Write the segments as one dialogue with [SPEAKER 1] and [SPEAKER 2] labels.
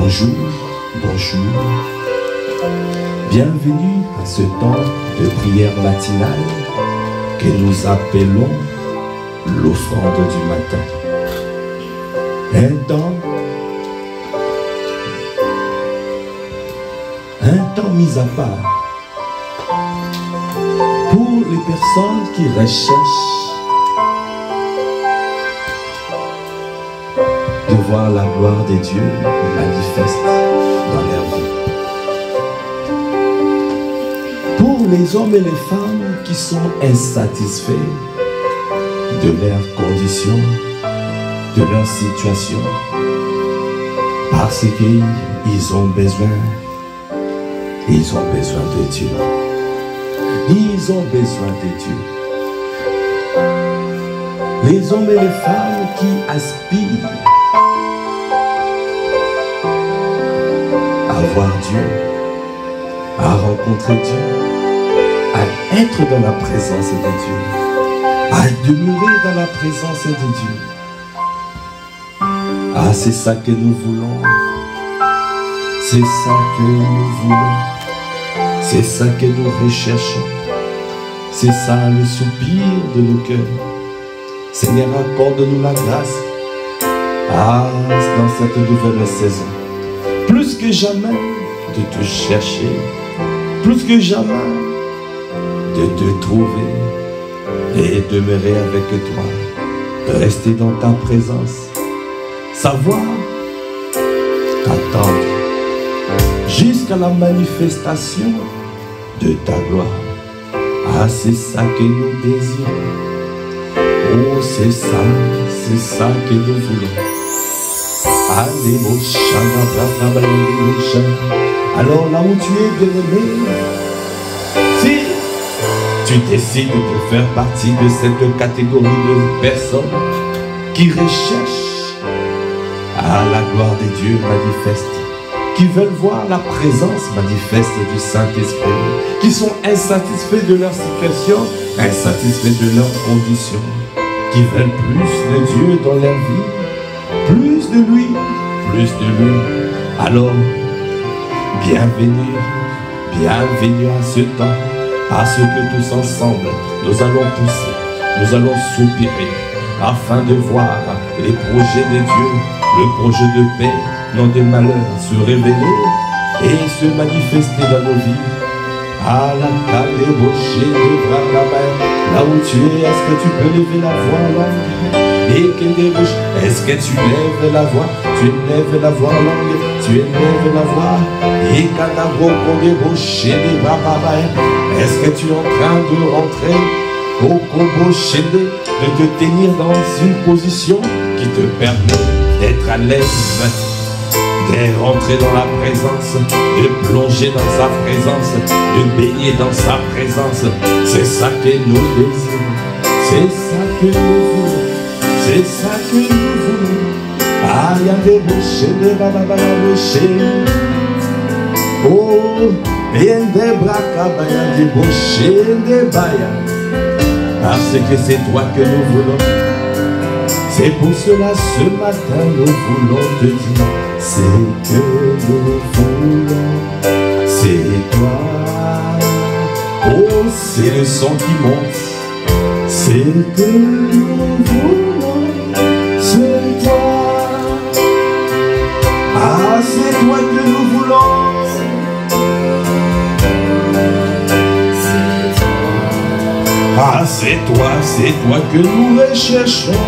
[SPEAKER 1] Bonjour, bonjour. Bienvenue à ce temps de prière matinale que nous appelons l'offrande du matin. Un temps mis à part pour les personnes qui recherchent de voir la gloire de Dieu manifeste dans leur vie. Pour les hommes et les femmes qui sont insatisfaits de leurs conditions, de leur situation, parce qu'ils ont besoin de Dieu. Ils ont besoin de Dieu. Les hommes et les femmes qui aspirent à voir Dieu, à rencontrer Dieu, à être dans la présence de Dieu, à demeurer dans la présence de Dieu. Ah, c'est ça que nous voulons. C'est ça que nous voulons. C'est ça que nous recherchons. C'est ça le soupir de nos cœurs. Seigneur, accorde-nous la grâce. Ah, dans cette nouvelle saison, plus que jamais de te chercher, plus que jamais de te trouver et demeurer avec toi, rester dans ta présence, savoir t'attendre jusqu'à la manifestation de ta gloire. Ah, c'est ça que nous désirons. Oh, c'est ça que nous voulons. Alors là où tu es bien-aimé, si tu décides de faire partie de cette catégorie de personnes qui recherchent la gloire de Dieu manifeste, qui veulent voir la présence manifeste du Saint-Esprit, qui sont insatisfaits de leur situation, insatisfaits de leurs conditions, qui veulent plus de Dieu dans leur vie, plus de lui, alors bienvenue à ce temps, parce que tous ensemble nous allons pousser, nous allons soupirer, afin de voir les projets de Dieu, le projet de paix, non de malheur, se révéler et se manifester dans nos vies. À la calébauchée de bras, là où tu es, est-ce que tu peux lever la voix longue? Et qu'elle débouche, est-ce que tu lèves la voix? Tu lèves la voix longue, tu élèves la voix. Et quand débouché des bras, est-ce que tu es en train de rentrer au combo chédé, de te tenir dans une position qui te permet d'être à l'aise, de rentrer dans la présence, de plonger dans sa présence, de baigner dans sa présence? C'est ça que nous désirons, c'est ça que nous voulons, c'est ça que nous voulons. Ah, il y a des bouchées, des babababouchées. Oh, il y a des bracabas, il y a des bouchées, des baillas. Parce que c'est toi que nous voulons. C'est pour cela ce matin nous voulons te dire, c'est que nous voulons, c'est toi. Oh, c'est le son qui monte, c'est que nous voulons, c'est toi. Ah, c'est toi que nous voulons. Ah, c'est toi que nous recherchons.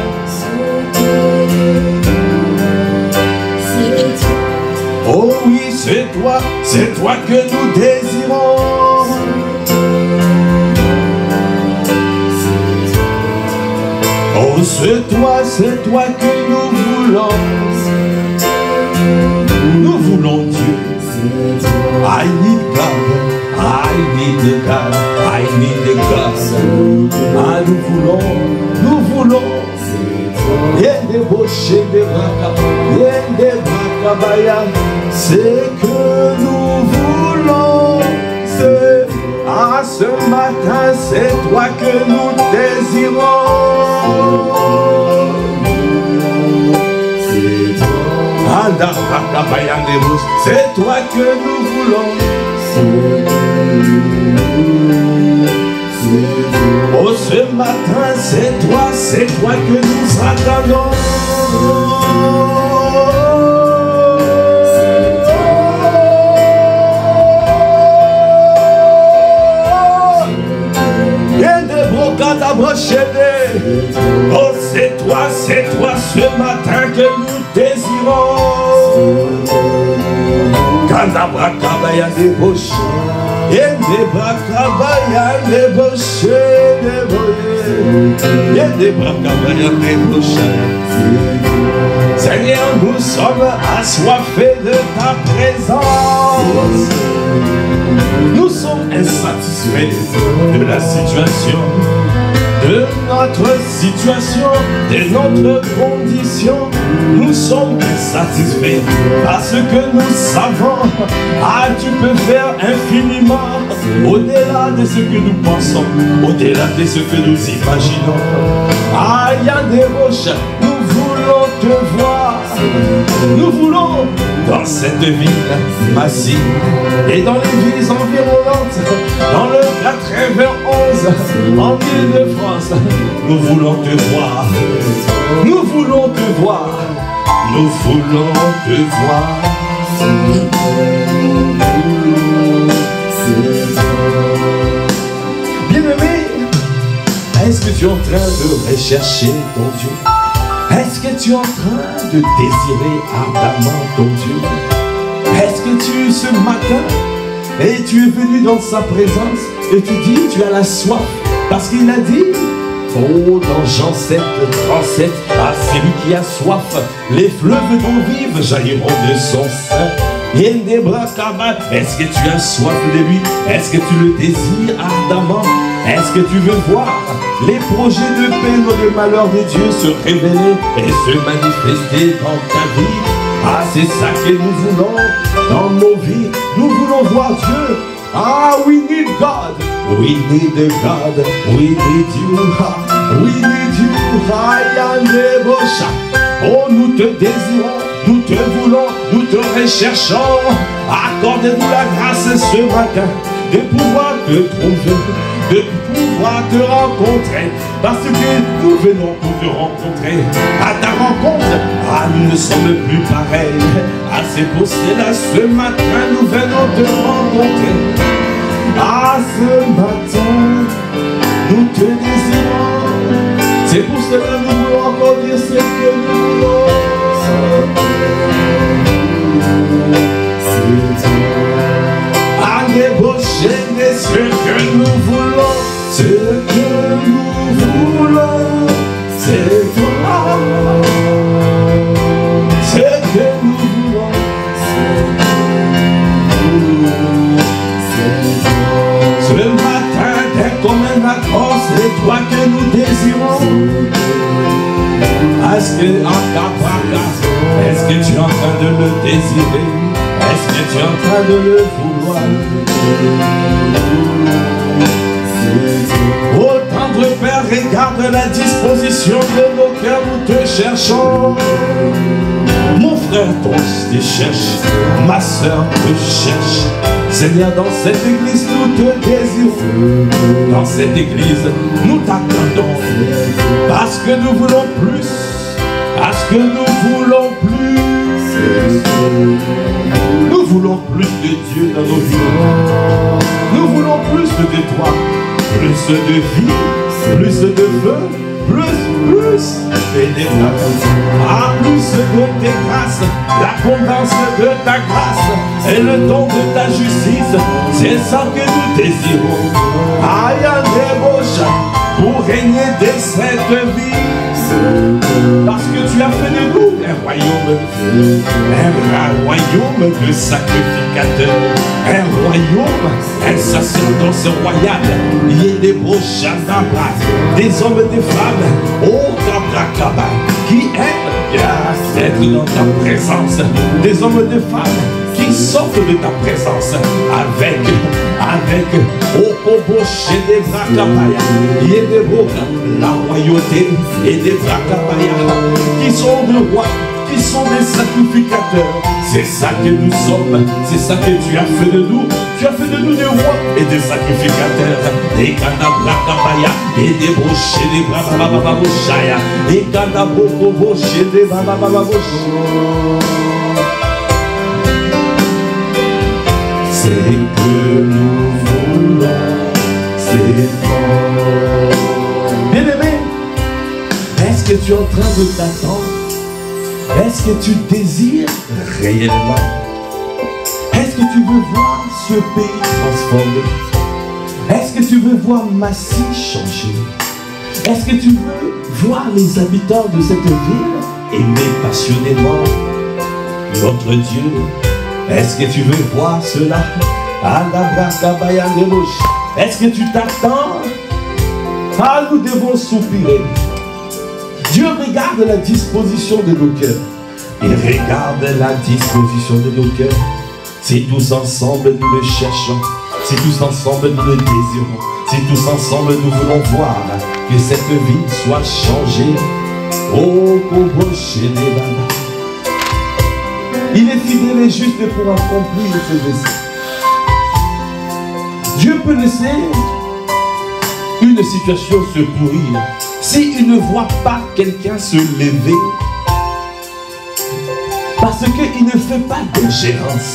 [SPEAKER 1] Oh oui, c'est toi que nous désirons. Oh, c'est toi que nous voulons. Nous voulons Dieu. I need God, I need God, I need God. Ah, nous voulons. C'est que nous voulons. Ah, ce matin, c'est toi que nous désirons. C'est toi que nous voulons. Oh, ce matin, c'est toi que nous attendons. Oh, c'est toi ce matin que nous désirons. Kanabrakabaya débauché, Yendebrakabaya débauché, Yendebrakabaya débauché. Seigneur, nous sommes assoiffés de ta présence. Nous sommes insatisfaits de la situation, de notre situation, de notre condition. Nous sommes insatisfaits parce que nous savons, tu peux faire infiniment au-delà de ce que nous pensons, au-delà de ce que nous imaginons. Yandebosh, nous voulons te voir. Nous voulons dans cette ville massive et dans les villes environnantes, dans le 91 en Île-de-France, nous voulons te voir. Nous voulons te voir. Nous voulons te voir. Bien-aimé, est-ce que tu es en train de rechercher ton Dieu? Est-ce que tu es en train de désirer ardemment ton Dieu? Est-ce que tu, ce matin, et tu es venu dans sa présence et tu dis, tu as la soif? Parce qu'il a dit, oh, dans Jean 7, 37, à celui qui a soif, les fleuves d'eau vive jailliront de son sein. Est-ce que tu as soif de lui? Est-ce que tu le désires ardemment? Est-ce que tu veux voir les projets de paix et de malheur de Dieu se révéler et se manifester dans ta vie? C'est ça que nous voulons dans nos vies. Nous voulons voir Dieu. We need God. We need God. We need you. We need you. Oh, nous te désirons. Nous te voulons, nous te recherchons. Accorde-nous la grâce ce matin de pouvoir te trouver, de pouvoir te rencontrer. Parce que nous venons pour te rencontrer. À ta rencontre, nous ne sommes plus pareils. C'est pour cela ce matin nous venons te rencontrer. Ce matin, nous te désirons. C'est pour cela que nous voulons encore dire ce que nous voulons. Débaucher de ce que nous voulons, ce que nous voulons, c'est toi. Ce que nous voulons, ce matin, dès comme un accord, c'est toi que nous désirons. Est-ce que tu es en train de le désirer? Est-ce que tu es en train de le vouloir? Oh tendre Père, regarde la disposition de nos cœurs, nous te cherchons. Mon frère te cherche, ma soeur te cherche. Seigneur, dans cette église, nous te désirons. Dans cette église, nous t'attendons. Parce que nous voulons plus. Parce que nous voulons plus. Nous voulons plus de Dieu dans nos vies. Nous voulons plus de toi. Plus de vie, plus de feu, plus et plus de tes grâces, l'abondance de ta grâce et le don de ta justice. C'est ça que nous désirons. Pour régner de cette vie. Parce que tu as fait de nous un royaume de sacrificateurs, un royaume, un sacerdoce royal. Il y a des des hommes et des femmes, qui aiment être dans ta présence, des hommes et des femmes qui sortent de ta présence avec Okobo chez des Brakabaya, la royauté et des Brakabaya qui sont de rois, qui sont des sacrificateurs. C'est ça que nous sommes, c'est ça que tu as fait de nous. Tu as fait de nous des rois et des sacrificateurs. Des kanablakabaya et des brochés, des bababababoshaya. Des kanabokoboshé, des bababababoshaya. C'est que nous voulons, c'est fort. Bien-aimé, est-ce que tu es en train de t'attendre? Est-ce que tu désires réellement? Est-ce que tu veux voir ce pays transformé? Est-ce que tu veux voir Massy changer? Est-ce que tu veux voir les habitants de cette ville aimer passionnément notre Dieu? Est-ce que tu veux voir cela? Est-ce que tu t'attends? Ah, nous devons soupirer. Dieu regarde la disposition de nos cœurs. Il regarde la disposition de nos cœurs. Si tous ensemble nous le cherchons, si tous ensemble nous le désirons, si tous ensemble nous voulons voir que cette vie soit changée. Oh, il est fidèle et juste pour accomplir ce dessein. Dieu peut laisser une situation se pourrir s'il ne voit pas quelqu'un se lever, parce qu'il ne fait pas d'ingérence.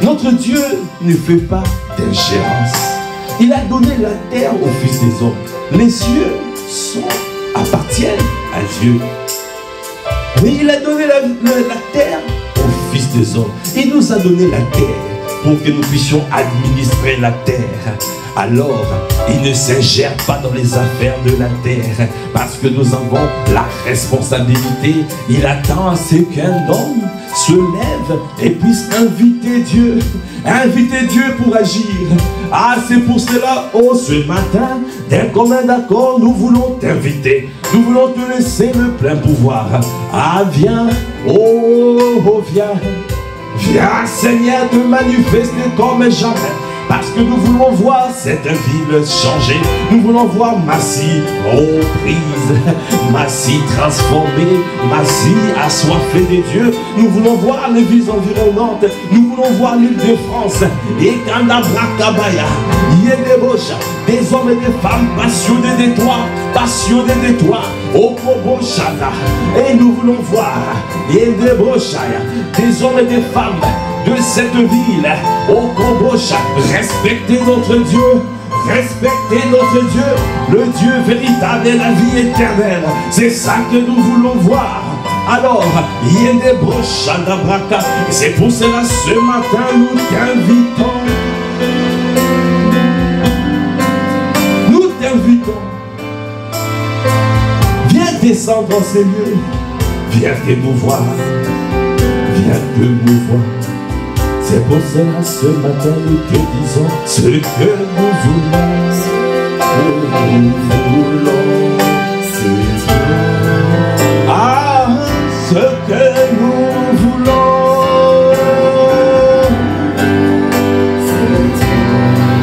[SPEAKER 1] Notre Dieu ne fait pas d'ingérence. Il a donné la terre au Fils des hommes. Les cieux appartiennent à Dieu. Mais il a donné la terre au Fils des hommes. Il nous a donné la terre pour que nous puissions administrer la terre. Alors, il ne s'ingère pas dans les affaires de la terre, parce que nous avons la responsabilité. Il attend à ce qu'un homme se lève et puisse inviter Dieu pour agir. Ah, c'est pour cela, oh, ce matin, d'un commun accord, nous voulons t'inviter. Nous voulons te laisser le plein pouvoir. Ah, viens, oh, viens. Viens, Seigneur, te manifester comme jamais. Parce que nous voulons voir cette ville changer. Nous voulons voir Massy reprise, Massy transformée, Massy assoiffée des dieux. Nous voulons voir les villes environnantes. Nous voulons voir l'île de France. Et Kandabrakabaya, Yedebosha, des hommes et des femmes passionnés de toi, passionnés de toi. Okoboshana. Et nous voulons voir Yedeboshaya, des hommes et des femmes de cette ville, au Kobosha, respectez notre Dieu, respectez notre Dieu, le Dieu véritable et la vie éternelle. C'est ça que nous voulons voir. Alors, c'est pour cela ce matin nous t'invitons. Nous t'invitons. Viens descendre dans ces lieux. Viens te mouvoir. Viens te mouvoir. C'est pour cela ce matin nous te disons ce que nous voulons. Ah, ce que nous voulons.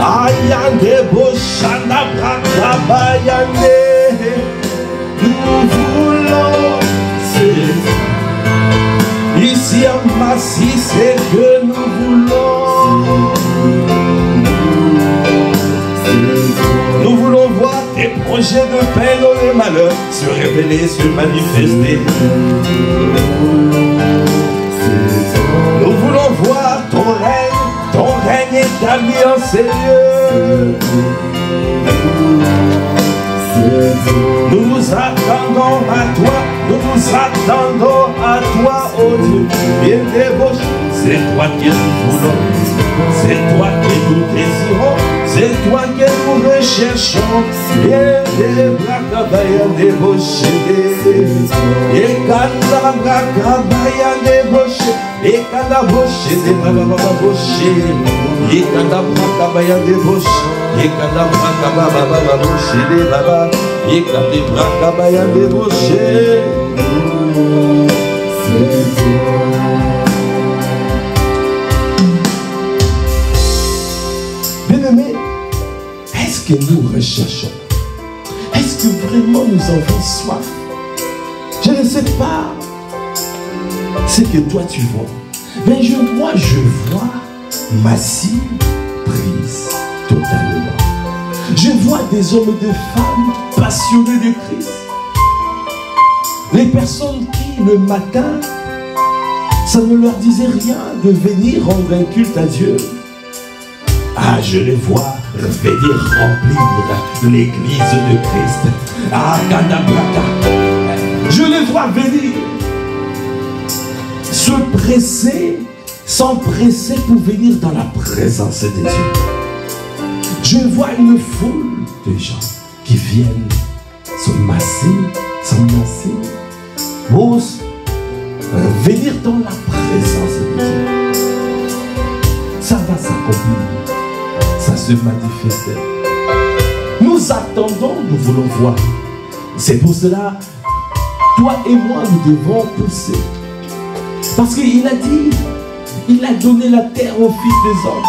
[SPEAKER 1] Ayande boshana brakaba yande. Nous voulons. Ici à Massy, c'est que nous voulons. Nous voulons voir tes projets de paix dans le malheur se révéler, se manifester. Nous voulons voir ton règne établi en ces lieux. Nous nous attendons à toi, nous nous attendons à toi, oh Dieu. Bien débauche, c'est toi que nous voulons, c'est toi que nous désirons, c'est toi que nous recherchons. Bien débrakabaya débauché, et kandabrakabaya débauché, et kandabauché, débrakabaya et kandabrakabaya débauché. Et bien-aimés, est-ce que nous recherchons? Est-ce que vraiment nous avons soif? Je ne sais pas c'est que toi tu vois. Mais moi je vois Massy prise totalement. Je vois des hommes et des femmes passionnés de Christ. Les personnes qui le matin, ça ne leur disait rien de venir rendre un culte à Dieu. Ah, je les vois venir remplir l'église de Christ. Ah, Kadabraka. Je les vois venir se presser, s'empresser pour venir dans la présence de Dieu. Je vois une foule de gens qui viennent se masser, s'embrasser, pour venir dans la présence de Dieu. Ça va s'accomplir, ça se manifeste. Nous attendons, nous voulons voir. C'est pour cela, toi et moi, nous devons pousser. Parce qu'il a dit, il a donné la terre au Fils des hommes.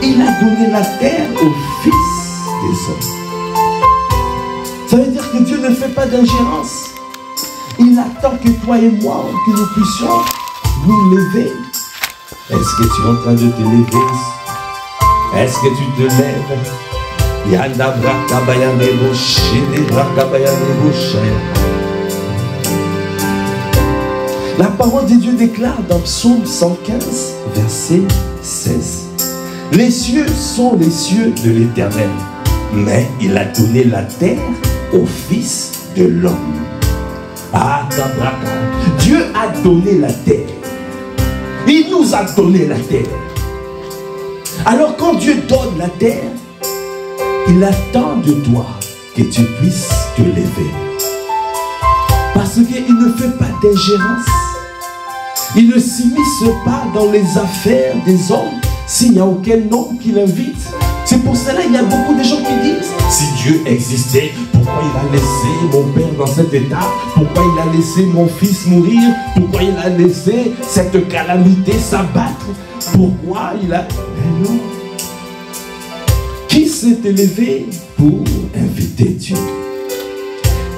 [SPEAKER 1] Il a donné la terre au Fils des hommes. Ça veut dire que Dieu ne fait pas d'ingérence. Il attend que toi et moi, que nous puissions nous lever. Est-ce que tu es en train de te lever? Est-ce que tu te lèves? Yanda brakabayane boshene brakabayane boshaya. La parole de Dieu déclare dans Psaume 115, verset 16. Les cieux sont les cieux de l'Éternel, mais il a donné la terre au Fils de l'homme. Ah, Dieu a donné la terre. Il nous a donné la terre. Alors quand Dieu donne la terre, il attend de toi que tu puisses te lever. Parce qu'il ne fait pas d'ingérence. Il ne s'immisce pas dans les affaires des hommes s'il n'y a aucun homme qui l'invite. C'est pour cela qu'il y a beaucoup de gens qui disent, si Dieu existait, pourquoi il a laissé mon père dans cet état? Pourquoi il a laissé mon fils mourir? Pourquoi il a laissé cette calamité s'abattre? Pourquoi il a... Mais non. Qui s'est élevé pour inviter Dieu?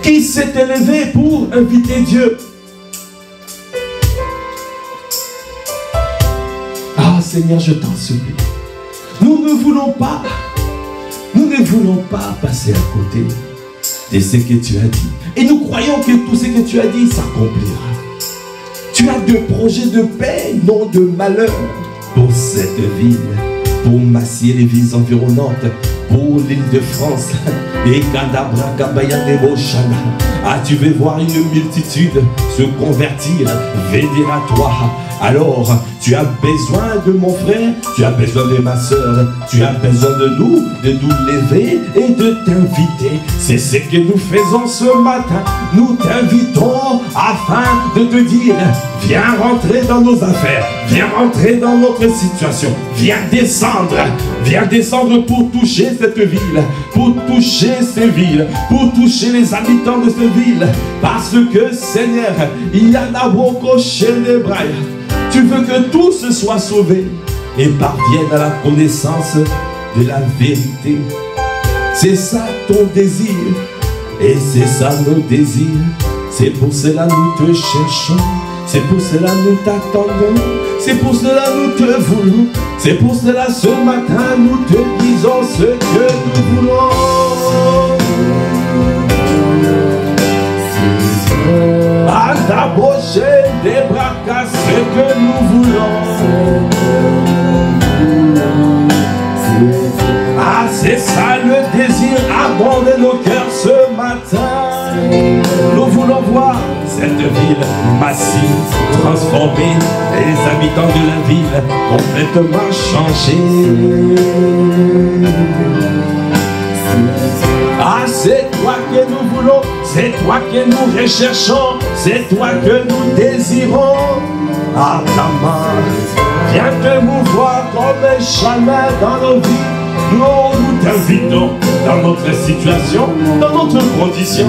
[SPEAKER 1] Qui s'est élevé pour inviter Dieu? Ah Seigneur, je t'en supplie. Nous ne voulons pas passer à côté de ce que tu as dit. Et nous croyons que tout ce que tu as dit s'accomplira. Tu as de projets de paix, non de malheur pour cette ville, pour Massy et les villes environnantes, pour l'île de France. Et ah, tu veux voir une multitude se convertir, venir à toi. Alors, tu as besoin de mon frère, tu as besoin de ma soeur, tu as besoin de nous lever et de t'inviter. C'est ce que nous faisons ce matin. Nous t'invitons afin de te dire, viens rentrer dans nos affaires, viens rentrer dans notre situation, viens descendre pour toucher cette ville, pour toucher ces villes, pour toucher les habitants de ces villes. Parce que Seigneur, il y en a beaucoup chez les bras. Tu veux que tous soient sauvés et parviennent à la connaissance de la vérité. C'est ça ton désir et c'est ça nos désirs. C'est pour cela nous te cherchons, c'est pour cela nous t'attendons, c'est pour cela nous te voulons, c'est pour cela ce matin nous te disons ce que nous voulons. À t'approcher des bras cassés, ce que nous voulons. Ah, c'est ça le désir abonder nos cœurs ce matin. Nous voulons voir cette ville massive, transformée, et les habitants de la ville complètement changés. Ah, c'est toi que nous voulons, c'est toi que nous recherchons, c'est toi que nous désirons. Ah, ta main, viens te mouvoir comme jamais dans nos vies. Nous t'invitons dans notre situation, dans notre condition.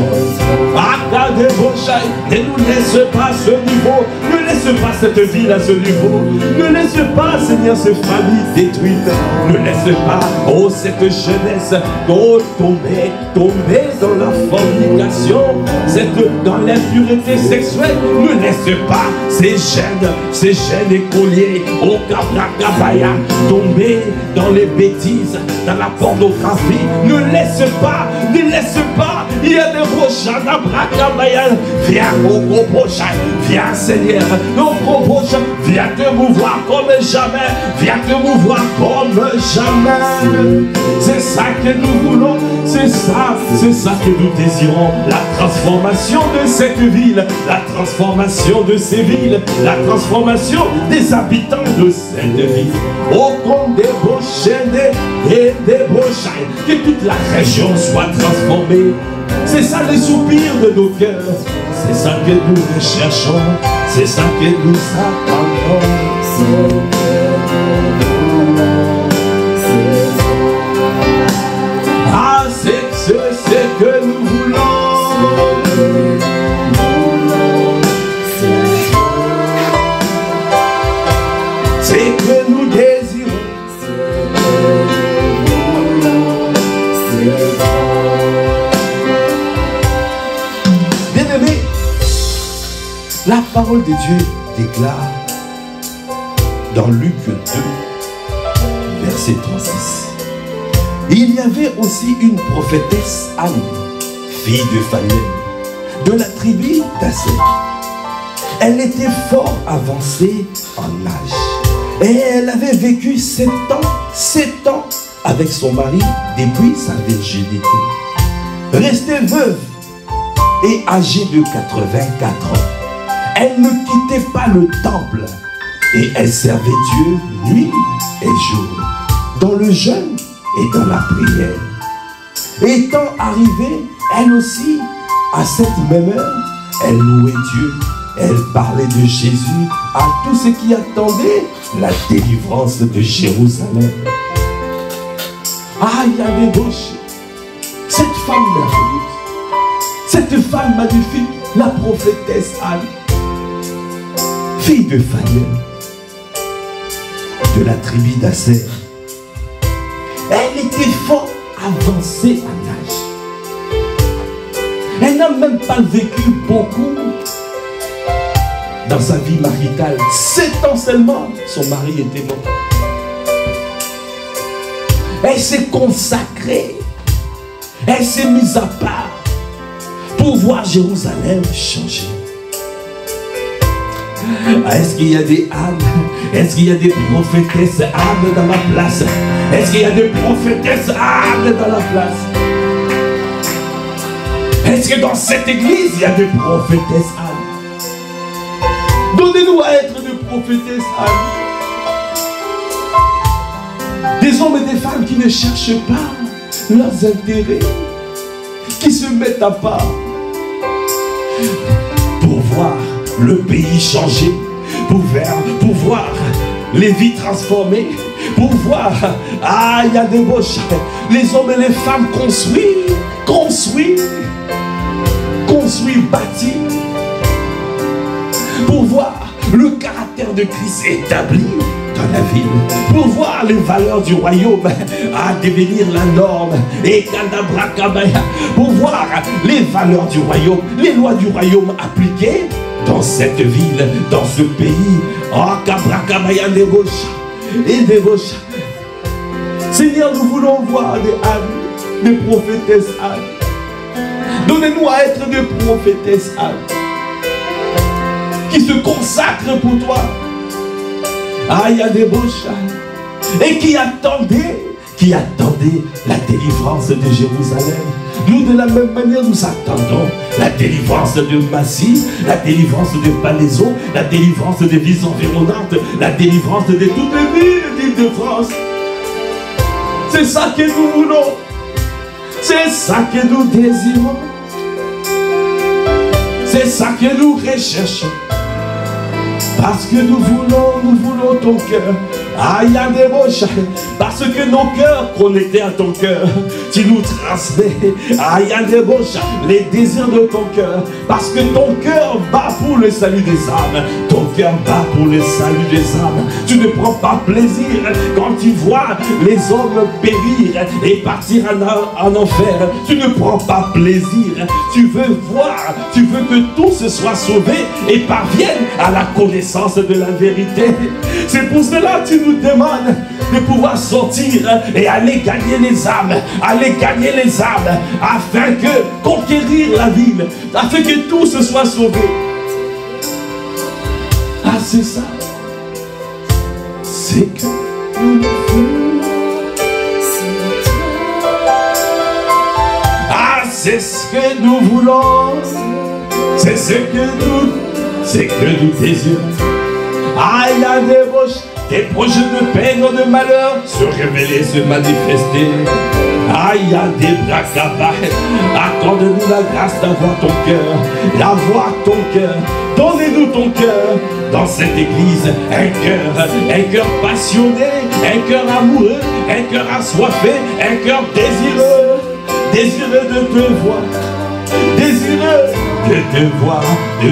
[SPEAKER 1] Ne nous laisse pas ce niveau, ne laisse pas cette ville à ce niveau, ne laisse pas, Seigneur, ces familles détruites, ne laisse pas, oh, cette jeunesse, oh, tomber dans la fornication, dans l'impureté sexuelle, ne laisse pas ces jeunes écoliers, oh, Kabrakabaya, tomber dans les bêtises, dans la pornographie, ne laisse pas, il y a des prochains, viens au prochain, viens Seigneur, au prochain, viens te mouvoir comme jamais, viens te mouvoir comme jamais. C'est ça que nous voulons, c'est ça que nous désirons, la transformation de cette ville, la transformation de ces villes, la transformation des habitants de cette ville. Au compte des prochains et des prochains, que toute la région soit transformée. C'est ça les soupirs de nos cœurs, c'est ça que nous recherchons, c'est ça que nous attendons. Ah, c'est ce que nous voulons. C'est que nous désirons. Bien-aimé, la parole de Dieu déclare dans Luc 2, verset 36. Il y avait aussi une prophétesse Anne, fille de Phanuel, de la tribu d'Aser. Elle était fort avancée en âge et elle avait vécu 7 ans avec son mari depuis sa virginité. Restée veuve et âgée de 84 ans, elle ne quittait pas le temple et elle servait Dieu nuit et jour, dans le jeûne et dans la prière. Étant arrivée, elle aussi, à cette même heure, elle louait Dieu. Elle parlait de Jésus à tous ceux qui attendaient la délivrance de Jérusalem. Ah, il y a des gauches. Cette femme merveilleuse, cette femme magnifique, la prophétesse Anne, fille de Phanuel, de la tribu d'Aser. Elle était fort avancée en âge. Elle n'a même pas vécu beaucoup dans sa vie maritale. 7 ans seulement, son mari était mort. Elle s'est consacrée, elle s'est mise à part pour voir Jérusalem changer. Est-ce qu'il y a des âmes? Est-ce qu'il y a des prophétesses âmes dans la place? Est-ce qu'il y a des prophétesses âmes dans la place? Est-ce que dans cette église il y a des prophétesses âmes? Donnez-nous à être des prophétesses âmes. Des hommes et des femmes qui ne cherchent pas leurs intérêts, qui se mettent à part pour voir le pays changer, pour voir les vies transformées, pour voir, ah, il y a des boches, les hommes et les femmes construits, bâtis, pour voir le caractère de Christ établi dans la ville, pour voir les valeurs du royaume à devenir la norme, et pour voir les valeurs du royaume, les lois du royaume appliquées dans cette ville, dans ce pays. Oh, Kabrakabaya des gauches et des gauches. Seigneur, nous voulons voir des âmes, des prophétesses âmes. Donnez-nous à être des prophétesses âmes qui se consacrent pour toi. Ah, il y a des bouches et qui attendaient la délivrance de Jérusalem. Nous, de la même manière, nous attendons la délivrance de Massy, la délivrance de Palaiseau, la délivrance des villes environnantes, la délivrance de toutes les villes d'Île-de-France. C'est ça que nous voulons. C'est ça que nous désirons. C'est ça que nous recherchons. Parce que nous voulons ton cœur. Aïe, parce que nos cœurs connectés à ton cœur, tu nous transmets, aïe, les désirs de ton cœur, parce que ton cœur bat pour le salut des âmes, ton cœur bat pour le salut des âmes. Tu ne prends pas plaisir quand tu vois les hommes périr et partir en enfer. Tu ne prends pas plaisir, tu veux voir, tu veux que tous soient sauvés et parviennent à la connaissance de la vérité. C'est pour cela que tu nous demandes de pouvoir sortir et aller gagner les âmes, afin que conquérir la ville, afin que tous soient sauvés. Ah, c'est ça. C'est que nous voulons. Ah, c'est ce que nous voulons. C'est ce que nous désirons. Ah, il y a des roches. Tes projets de peine ou de malheur se révéler, se manifester. Aïe, des bras capables. Accorde-nous la grâce d'avoir ton cœur, d'avoir ton cœur. Donnez-nous ton cœur dans cette église. Un cœur passionné, un cœur amoureux, un cœur assoiffé, un cœur désireux de te voir. Désireux de te voir, de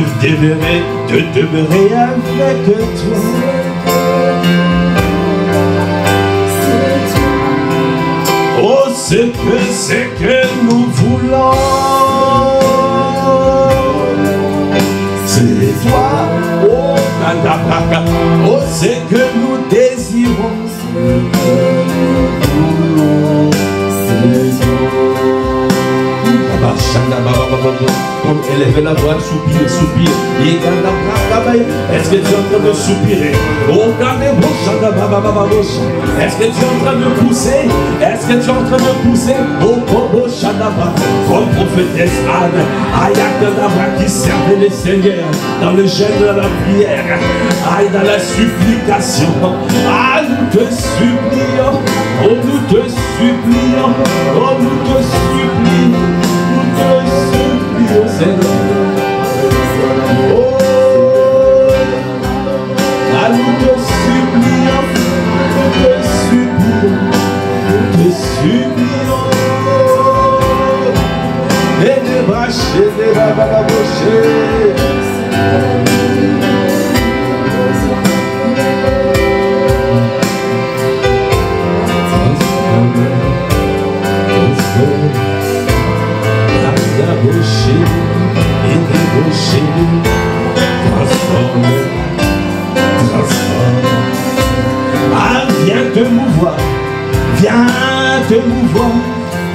[SPEAKER 1] demeurer avec toi. Oh, c'est que nous voulons. C'est toi, oh, Nandapaka. Oh, c'est que nous désirons. C'est que nous voulons. C'est toi. Comme élève la voix, soupire. Est-ce que tu es en train de soupirer? Est-ce que tu es en train de pousser? Est-ce que tu es en train de pousser? Comme prophétesse Anne, Ayakadabra qui servait le Seigneur dans le jeûne de la prière, aïe, dans la supplication. Ah, nous te supplions, oh, nous te supplions, oh, nous te supplions. Seigneur. Oh, nous te supplions, et des brachés, des bababochés. Ah, viens te mouvoir,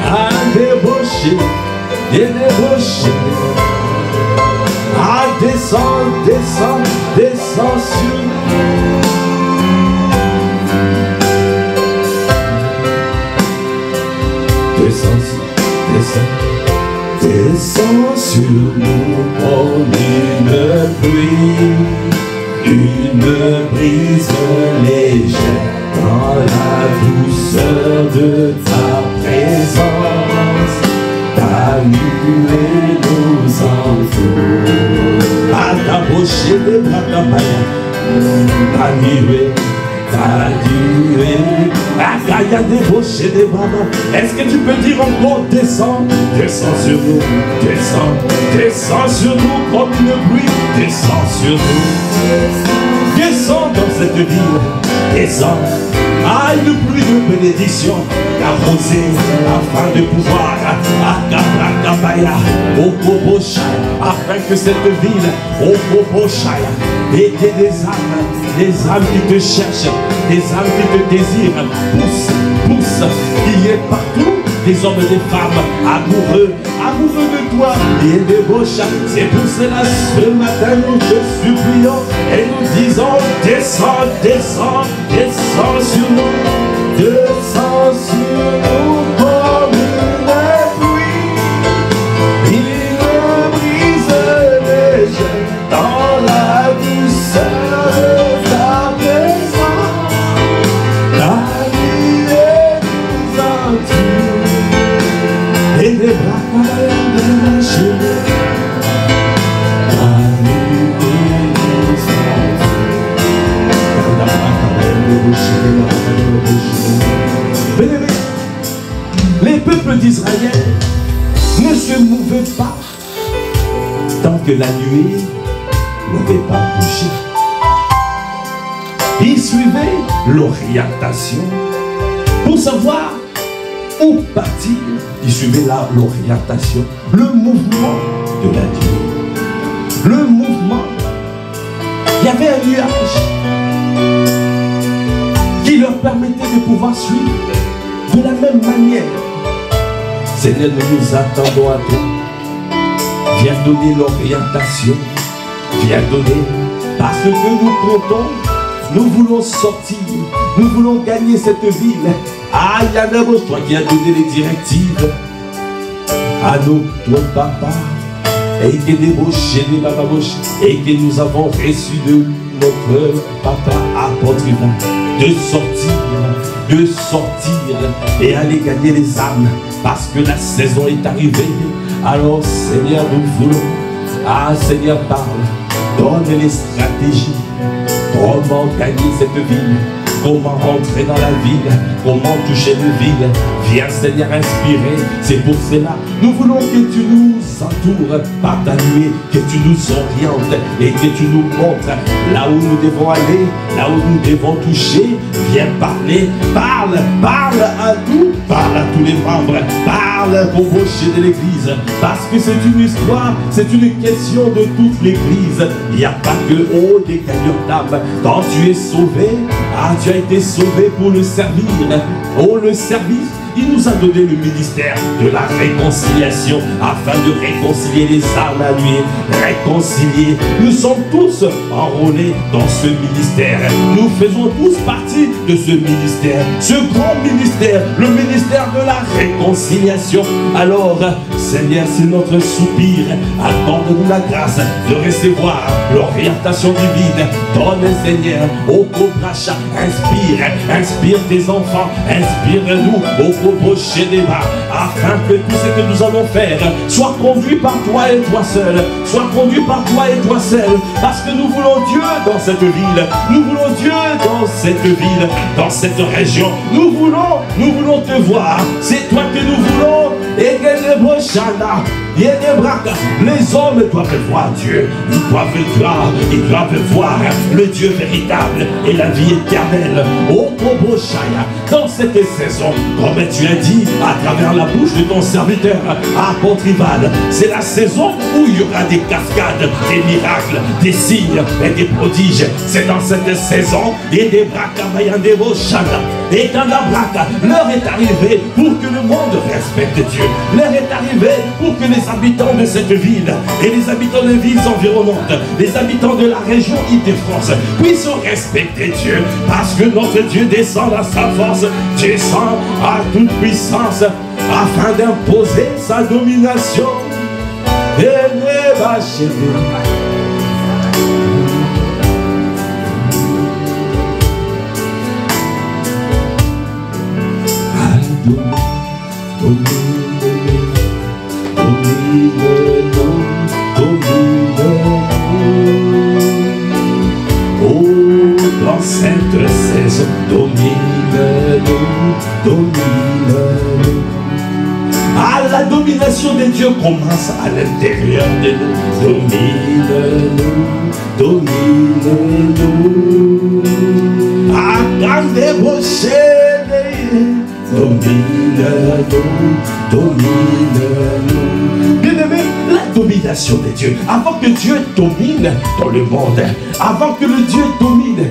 [SPEAKER 1] à débaucher, ah, descends sur nous. Descends sur nous comme une pluie, une brise légère dans la douceur de ta présence. Ta nuée nous entoure. À t'approcher des bras d'Amaya, ta nuée. Est-ce que tu peux dire encore descends sur nous, descends sur nous comme une pluie, descends sur nous, descends dans cette ville, descends. Ah, une pluie de bénédiction arrosée afin de pouvoir afin que cette ville ait des âmes qui te cherchent, des âmes qui te désirent, pousse, qu'il y ait partout des hommes et des femmes amoureux de toi et des beaux chats. C'est pour cela ce matin nous te supplions et nous disons descends sur nous, descends sur nous comme une pluie, une brise légère dans la douceur de ta présence. La nuée nous entoure et des bras de la nuée n'avait pas bougé. Il suivait l'orientation pour savoir où partir. Il suivait l'orientation, le mouvement de la nuée. Le mouvement. Il y avait un nuage qui leur permettait de pouvoir suivre de la même manière. Seigneur, nous nous attendons à toi. Viens donner l'orientation. Viens donner, parce que nous comptons, nous voulons sortir, nous voulons gagner cette ville. Ah, il y a d'abord toi qui as donné les directives à notre papa, et que nous avons reçu de notre papa apôtre de sortir et aller gagner les âmes, parce que la saison est arrivée. Alors Seigneur, nous voulons, ah Seigneur, parle, donne les stratégies, comment gagner cette ville, comment rentrer dans la ville, comment toucher les villes. Viens Seigneur inspirer, c'est pour cela nous voulons que tu nous entoures par ta nuée, que tu nous orientes et que tu nous montres là où nous devons aller, là où nous devons toucher. Viens parler, parle à nous, parle à tous les membres, parle au rocher de l'église, parce que c'est une histoire, c'est une question de toute l'église. Il n'y a pas que des gagnants d'âme. Quand tu es sauvé, tu as été sauvé pour le servir. Le service. Il nous a donné le ministère de la réconciliation afin de réconcilier les âmes à lui, réconcilier. Nous sommes tous enrôlés dans ce ministère. Nous faisons tous partie de ce ministère, ce grand ministère, le ministère de la réconciliation. Alors, Seigneur, c'est notre soupir. Accorde-nous la grâce de recevoir l'orientation divine. Donne, Seigneur, au Cobracha, inspire tes enfants, inspire-nous au rocher des bas, afin que tout ce que nous allons faire soit conduit par toi et toi seul, soit conduit par toi et toi seul, parce que nous voulons Dieu dans cette ville, nous voulons Dieu dans cette ville, dans cette région, nous voulons te voir, c'est toi que nous voulons. Et que les hommes doivent voir Dieu, ils doivent voir le Dieu véritable et la vie éternelle. Oh Koboshaya, dans cette saison, comme tu as dit à travers la bouche de ton serviteur apôtre Ivan, c'est la saison où il y aura des cascades, des miracles, des signes et des prodiges. C'est dans cette saison et des brakamayandeboshana. Et dans la braque, l'heure est arrivée pour que le monde respecte Dieu. L'heure est arrivée pour que les habitants de cette ville et les habitants des villes environnantes, les habitants de la région Île-de-France puissent respecter Dieu, parce que notre Dieu descend à sa force, descend à toute puissance afin d'imposer sa domination. Dans cette saison, domine-nous. La domination de Dieu commence à l'intérieur de nous. Domine-nous. Domine-nous. Bien-aimé, la domination de Dieu, avant que Dieu domine dans le monde, avant que le Dieu domine,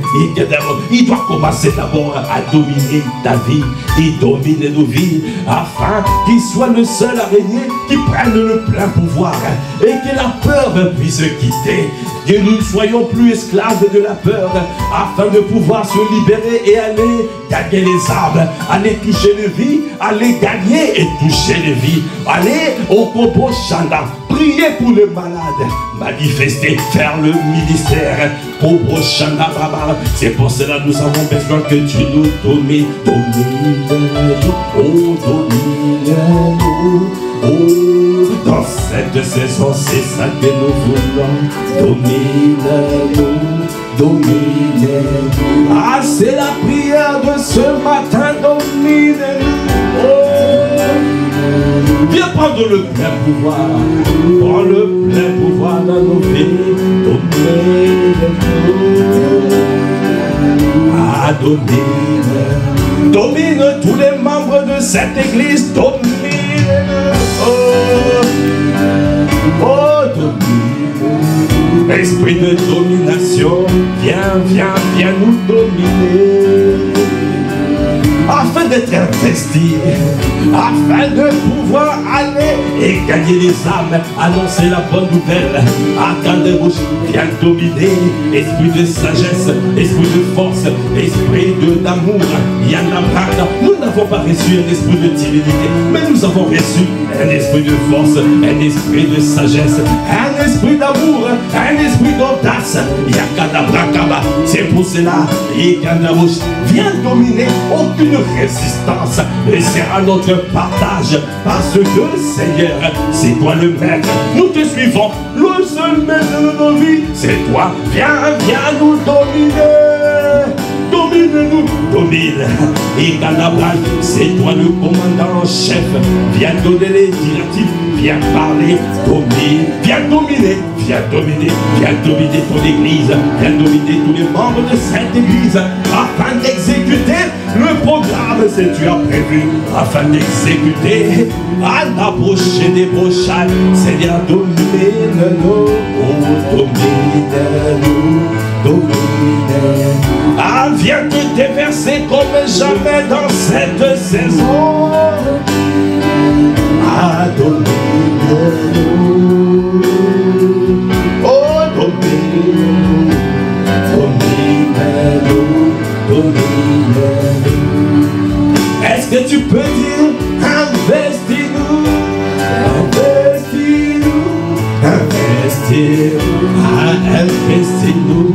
[SPEAKER 1] il doit commencer d'abord à dominer ta vie. Il domine nos vies afin qu'il soit le seul à régner, qui prenne le plein pouvoir et que la peur puisse quitter. Que nous ne soyons plus esclaves de la peur, afin de pouvoir se libérer et aller gagner les âmes, aller toucher les vies, aller gagner et toucher les vies, aller au Kobo Chanda, prier pour les malades, manifester, faire le ministère. Kobo Chanda Baba, c'est pour cela que nous avons besoin que tu nous domines, domine-nous, oh domine-nous, oh. Dans cette saison, c'est ça que nous voulons. Domine-nous. C'est la prière de ce matin. Domine-nous. Oh. Viens prendre le plein pouvoir. Prends le plein pouvoir dans nos vies. Domine. Domine tous les membres de cette église. Domine. Oh, domine. Esprit de domination, viens nous dominer. Afin d'être investi, afin de pouvoir aller et gagner les âmes, annoncer la bonne nouvelle. Akandebouch, viens dominer. Esprit de sagesse, esprit de force, esprit d'amour. Yanabraka, nous n'avons pas reçu un esprit de timidité, mais nous avons reçu un esprit de force, un esprit de sagesse, un esprit d'amour, un esprit d'audace. Yakadabrakaba, c'est pour cela, Yakadabouch, viens dominer. Aucune résistance et sera notre partage, parce que Seigneur, c'est toi le maître, nous te suivons, le seul maître de nos vies, c'est toi. Viens nous dominer. Domine-nous, domine. Et Canabral, c'est toi le commandant en chef. Viens donner les directives, viens parler, domine, viens dominer, viens dominer, viens dominer ton église, viens dominer tous les membres de cette église, afin d'exécuter le programme que tu as prévu, afin d'exécuter à l'approcher des brochades. Seigneur, domine-nous, oh, domine-nous, domine. Ah, viens te déverser comme jamais dans cette saison. Ah, domine-nous, oh, domine-nous, domine-nous, domine-nous. Est-ce que tu peux dire investis-nous, investis-nous, investis-nous, ah, investis-nous,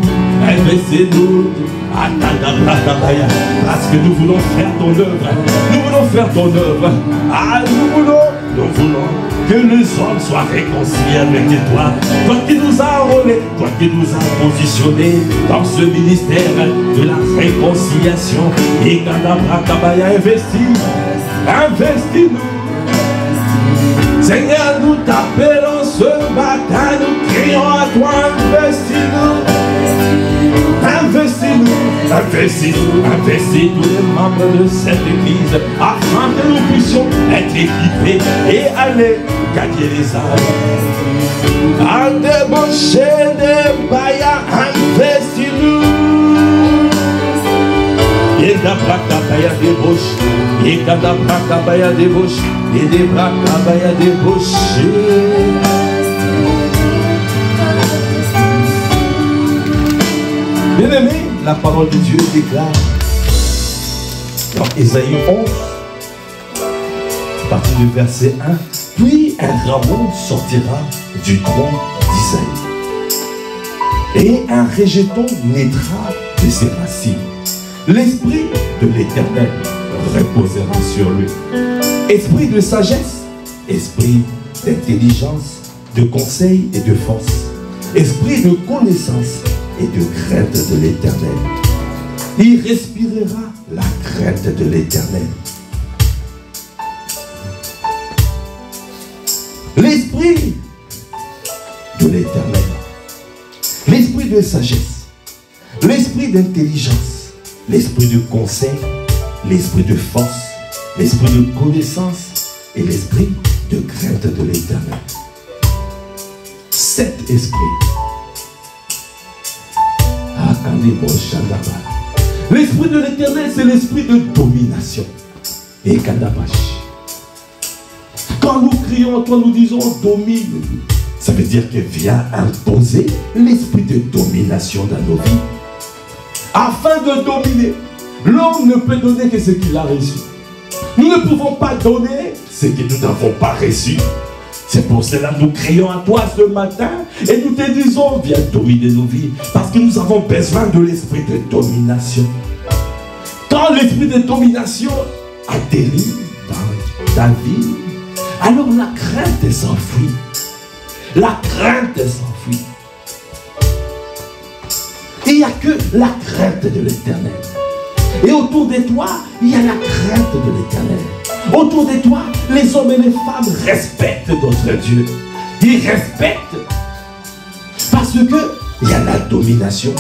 [SPEAKER 1] investis-nous. Parce que nous voulons faire ton œuvre. Nous voulons faire ton œuvre. Ah, nous voulons que les hommes soient réconciliés avec toi. Toi qui nous as enrôlés, toi qui nous as positionnés dans ce ministère de la réconciliation. Et Kadabrakabaya, investis-nous. Seigneur, nous t'appelons ce matin, nous crions à toi, investis-nous. Investis-nous, investis-nous, investis tous les membres de cette église, afin que nous puissions être équipés et aller gagner les âmes. À débaucher des baïas, investis-nous. Et d'abrakabaya débauche, et d'abrakabaya débauche, et des brakabaya débaucher. Bien-aimé, la parole de Dieu déclare dans Ésaïe 11, à partir du verset 1, puis un rameau sortira du tronc d'Isaïe, et un rejeton naîtra de ses racines. L'esprit de l'Éternel reposera sur lui. Esprit de sagesse, esprit d'intelligence, de conseil et de force, esprit de connaissance et de crainte de l'Éternel. Il respirera la crainte de l'Éternel. L'esprit de l'Éternel, l'esprit de sagesse, l'esprit d'intelligence, l'esprit de conseil, l'esprit de force, l'esprit de connaissance et l'esprit de crainte de l'Éternel. Cet esprit. L'esprit de l'Éternel, c'est l'esprit de domination. Et Kadabash. Quand nous crions, quand nous disons domine, ça veut dire que vient imposer l'esprit de domination dans nos vies. Afin de dominer, l'homme ne peut donner que ce qu'il a reçu. Nous ne pouvons pas donner ce que nous n'avons pas reçu. C'est pour cela que nous crions à toi ce matin et nous te disons, viens dominer nos vies, parce que nous avons besoin de l'esprit de domination. Quand l'esprit de domination atterrit dans ta vie, alors la crainte s'enfuit. La crainte s'enfuit. Il n'y a que la crainte de l'Éternel. Et autour de toi, il y a la crainte de l'Éternel. Autour de toi, les hommes et les femmes respectent notre Dieu. Ils respectent. Parce que il y a la domination.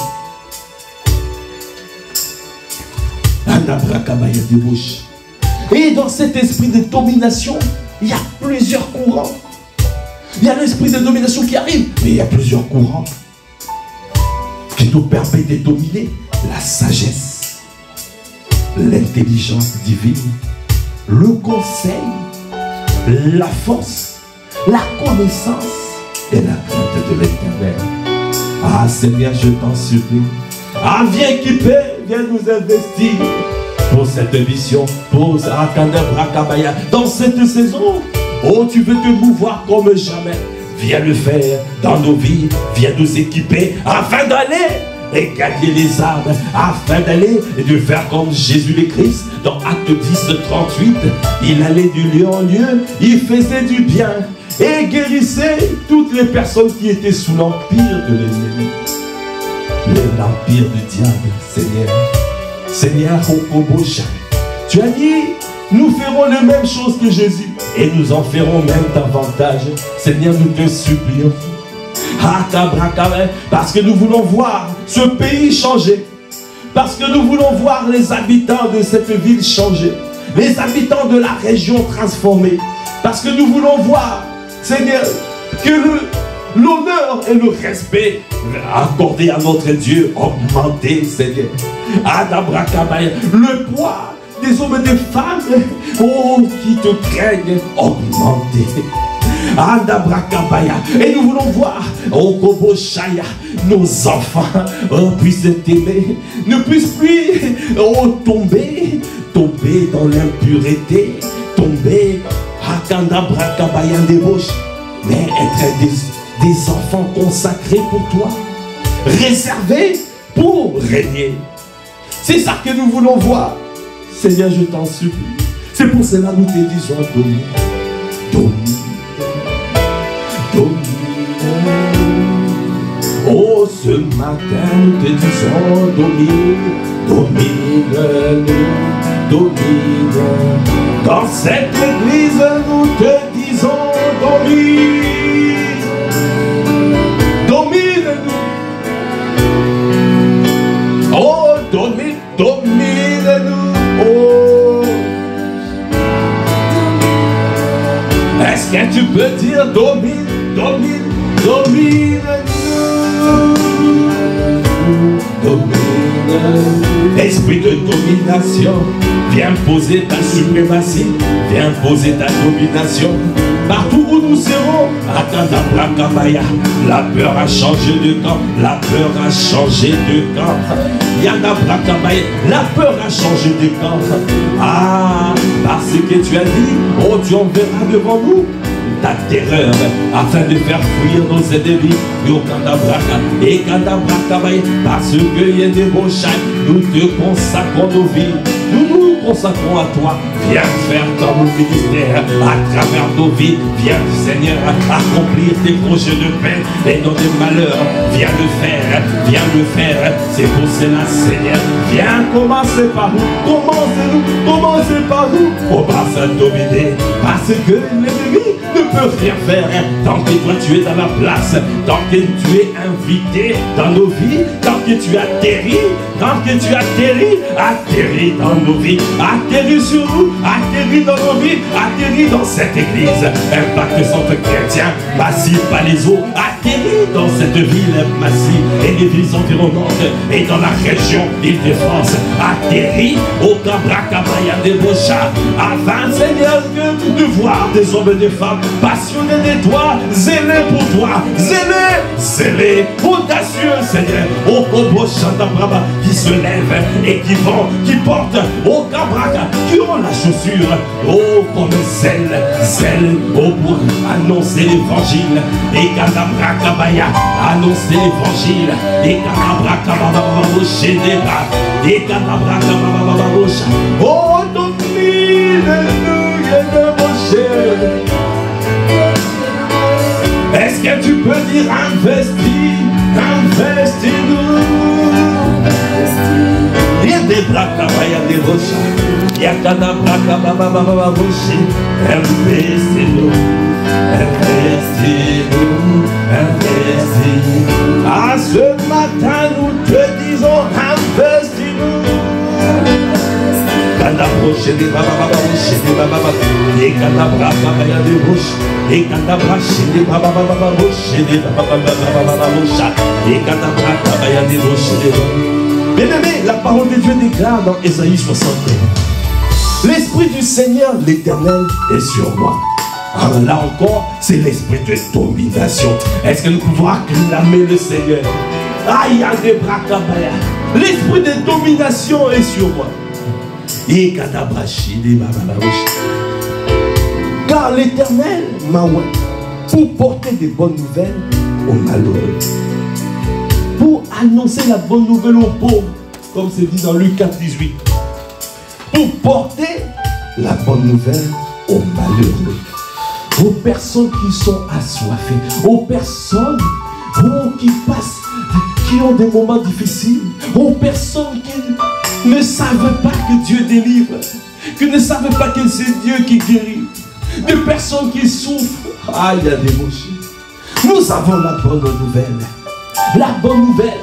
[SPEAKER 1] Et dans cet esprit de domination, il y a plusieurs courants. Il y a l'esprit de domination qui arrive, mais il y a plusieurs courants qui nous permettent de dominer la sagesse, l'intelligence divine, le conseil, la force, la connaissance et la crainte de l'Éternel. Ah Seigneur, je t'en supplie. Ah, viens équiper, viens nous investir pour cette mission, pour Brakabaya, dans cette saison. Oh, tu veux te mouvoir comme jamais. Viens le faire dans nos vies, viens nous équiper afin d'aller et gagner les âmes, afin d'aller et de faire comme Jésus le Christ. Dans Acte 10, 38, il allait du lieu en lieu, il faisait du bien et guérissait toutes les personnes qui étaient sous l'empire de l'ennemi. L'empire du diable, Seigneur. Seigneur, tu as dit, nous ferons les mêmes choses que Jésus et nous en ferons même davantage. Seigneur, nous te supplions. Parce que nous voulons voir ce pays changer. Parce que nous voulons voir les habitants de cette ville changer. Les habitants de la région transformés. Parce que nous voulons voir, Seigneur, que l'honneur et le respect accordé à notre Dieu augmenter, Seigneur. Le poids des hommes et des femmes, oh, qui te craignent, augmenter. Et nous voulons voir, oh Koboshaya, nos enfants puissent t'aimer, ne puissent plus tomber dans l'impureté, tomber mais être des enfants consacrés pour toi, réservés pour régner. C'est ça que nous voulons voir. Seigneur, je t'en supplie. C'est pour cela que nous te disons domine, domine, domine. Oh, ce matin, nous te disons domine, domine-nous, domine. Dans cette église, nous te disons domine, domine-nous. Oh, domine, domine-nous. Oh. Est-ce que tu peux dire domine, domine, domine-nous, domine. Esprit de domination, viens poser ta suprématie, viens poser ta domination. Partout où nous serons, la peur a changé de camp, la peur a changé de camp. La peur a changé de camp. Ah, parce que tu as dit, oh, tu enverras devant nous ta terreur afin de faire fuir nos ennemis. Et parce que y a des beaux chats, nous te consacrons nos vies. Nous nous consacrons à toi. Viens faire ton ministère à travers nos vies. Viens, Seigneur, accomplir tes projets de paix et non de malheur. Viens le faire, viens le faire. C'est pour cela, Seigneur. Viens commencer par nous. Commencez par nous. On va se dominer parce que l'ennemi ne peut rien faire tant que toi tu es dans la place, tant que tu es invité dans nos vies, tant que tu atterris, atterris dans nos vies, atterris sur nous, atterris dans nos vies, atterris dans cette église, Impact Centre Chrétien, Massif Palaiso, atterris dans cette ville Massif et les villes environnantes et dans la région Île-de-France, atterris au Kabrakabaya des Bochas, afin, Seigneur, de voir des hommes et des femmes passionnés de toi, zélés pour toi, zélés, audacieux, Seigneur, au Koboshanda qui se lèvent et qui vont, qui portent au Kabraka, qui ont la chaussure, oh, comme zèle, oh, pour annoncer l'évangile, et Kadabrakabaya, annoncer l'évangile, et Kadabrakabababoshe, et Kadabrakabababoshe, oh, domine-nous, est-ce que tu peux dire investis-nous? Il y a des bras, il y a des rochers. Investis-nous, investis-nous, investis-nous. Ah, ce matin, nous te disons, investis-nous. Quand approcher des bababababos, des bababababos, et quand approcher des bouches, et quand approcher des bababababos, des bababababos, et quand approcher des bouches, des bababababos. Bien-aimé, la parole de Dieu déclare dans Ésaïe 61. L'Esprit du Seigneur, l'Éternel, est sur moi. Alors là encore, c'est l'esprit de domination. Est-ce que nous pouvons acclamer le Seigneur? Aïe, des bras. L'esprit de domination est sur moi. Car l'Éternel m'a oint pour porter des bonnes nouvelles aux malheureux, pour annoncer la bonne nouvelle aux pauvres, comme c'est dit dans Luc 4,18, pour porter la bonne nouvelle aux malheureux, aux personnes qui sont assoiffées, aux personnes qui passent, qui ont des moments difficiles, aux personnes qui ne savent pas que Dieu délivre, qui ne savent pas que c'est Dieu qui guérit, des personnes qui souffrent. Ah, il y a des mots. Nous avons la bonne nouvelle. La bonne nouvelle.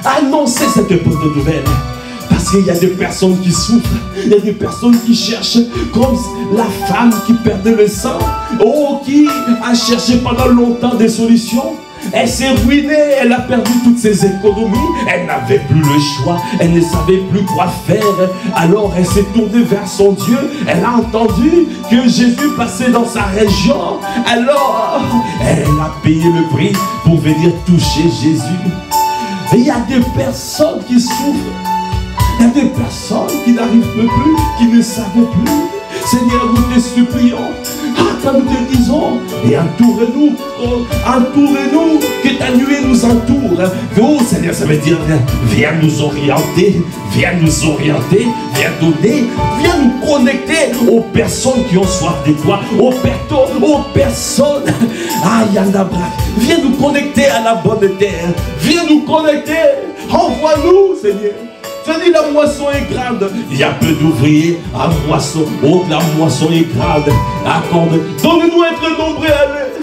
[SPEAKER 1] Annoncez cette bonne nouvelle. Parce qu'il y a des personnes qui souffrent, il y a des personnes qui cherchent, comme la femme qui perdait le sang, qui a cherché pendant longtemps des solutions. Elle s'est ruinée, elle a perdu toutes ses économies, elle n'avait plus le choix, elle ne savait plus quoi faire. Alors elle s'est tournée vers son Dieu, elle a entendu que Jésus passait dans sa région. Alors elle a payé le prix pour venir toucher Jésus. Et il y a des personnes qui souffrent, il y a des personnes qui n'arrivent plus, qui ne savent plus. Seigneur, nous te supplions, quand nous te disons, et entourez-nous, que ta nuée nous entoure. Oh Seigneur, ça veut dire, viens nous orienter, viens donner, viens nous connecter aux personnes qui ont soif de toi, aux personnes, viens nous connecter à la bonne terre, viens nous connecter, envoie-nous Seigneur. Je dis la moisson est grande. Il y a peu d'ouvriers à moisson. Oh, la moisson est grande. Accorde. Donne-nous être nombreux à l'heure.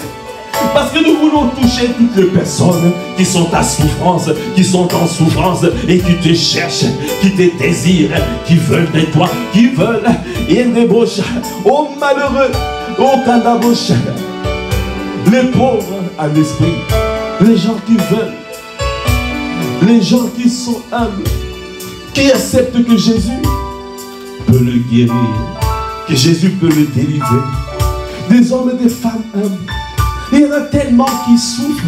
[SPEAKER 1] Parce que nous voulons toucher toutes les personnes qui sont en souffrance et qui te cherchent, qui te désirent, qui veulent de toi, qui veulent. Et débauche. Oh malheureux. Oh canabouche. Les pauvres à l'esprit. Les gens qui veulent. Les gens qui sont humbles. Qui accepte que Jésus peut le guérir, que Jésus peut le délivrer. Des hommes et des femmes humbles. Il y en a tellement qui souffrent